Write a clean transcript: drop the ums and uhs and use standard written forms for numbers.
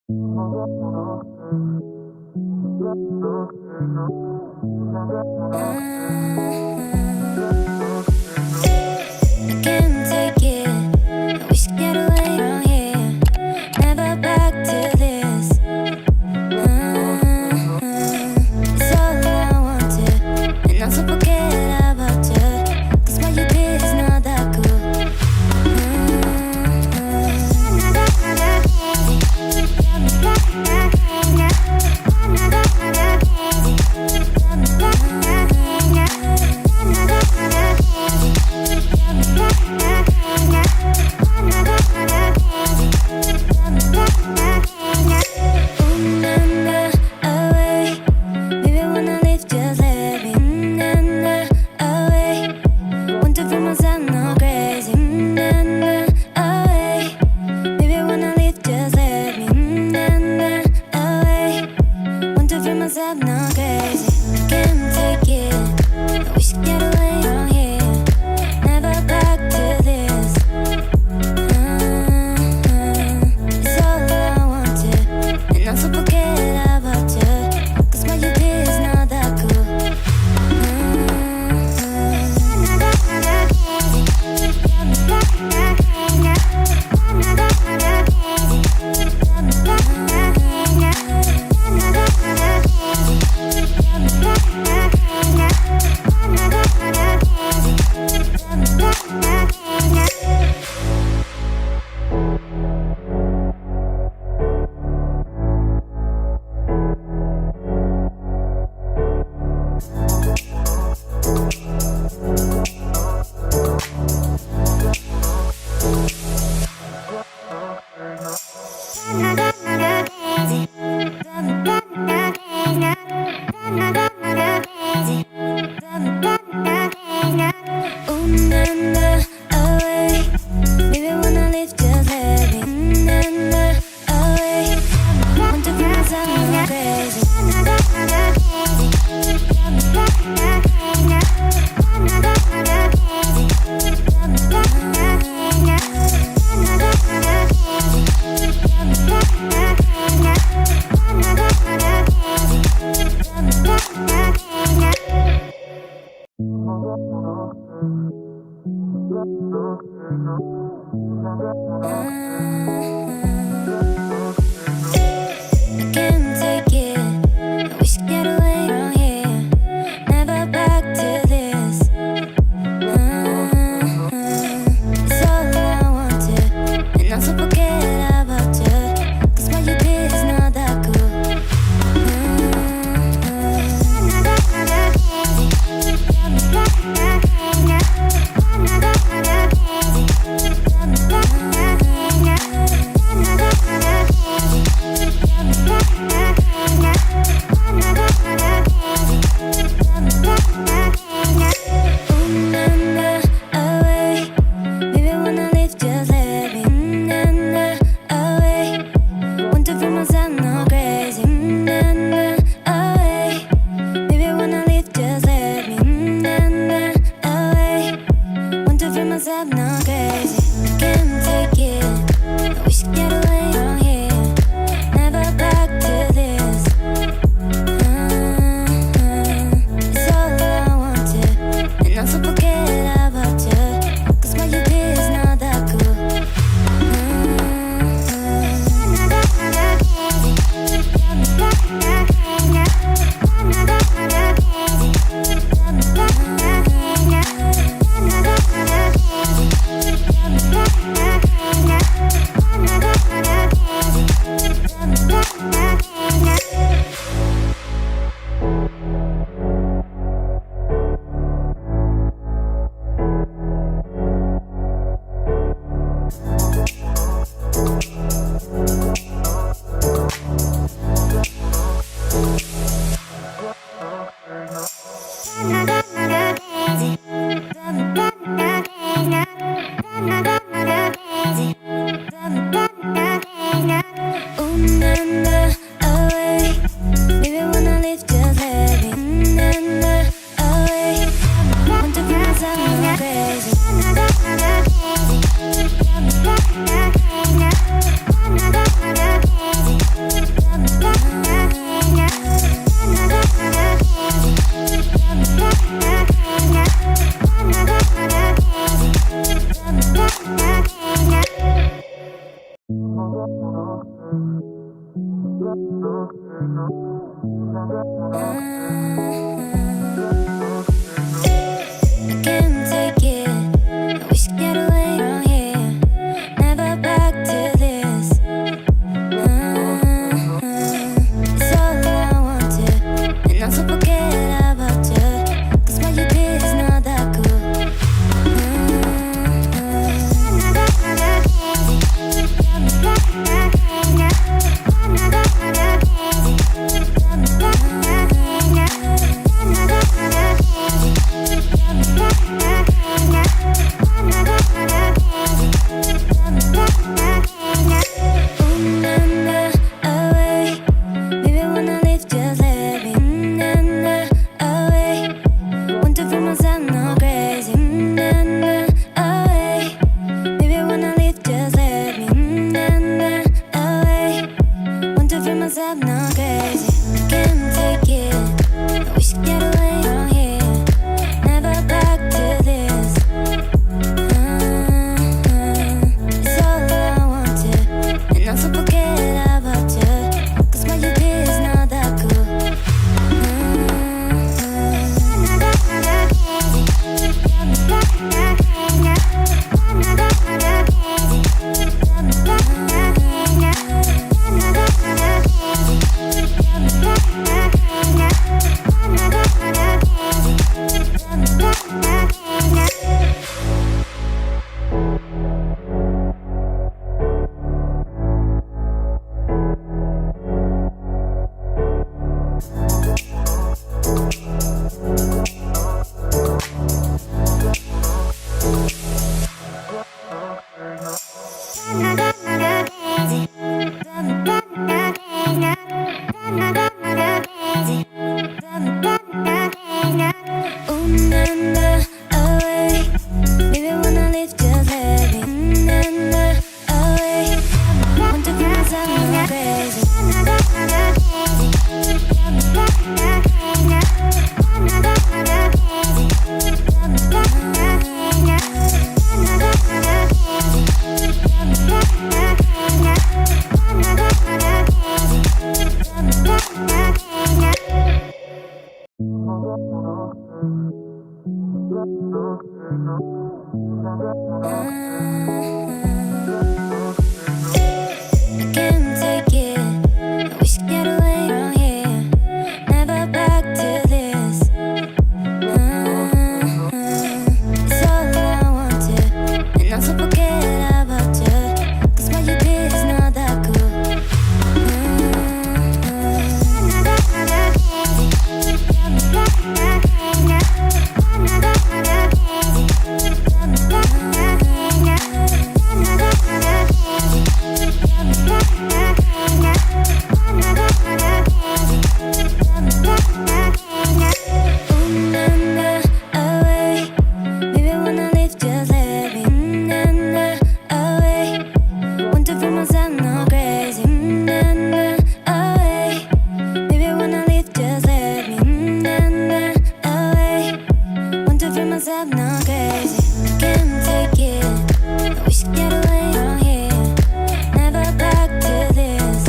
Can't take it. I wish I get away from here. Never back to this. It's all I wanted, and also forget about you. 'Cause what you did is not that cool. can't take it. I wish I get away from here. Never back to this. It's all I wanted, and also forget about you. 'Cause what you did is not that cool. I'm not crazy, can't take it. I wish I get away from here. Never back to this. It's all I wanted, and also forget about you. 'Cause what you did is not that cool. I can't take it. I wish I get away from here. Never back to this. It's all I wanted, and also forget about you. 'Cause what you did is not that cool. I'm not crazy, can't take it. I wish I get away from here. Never back to this.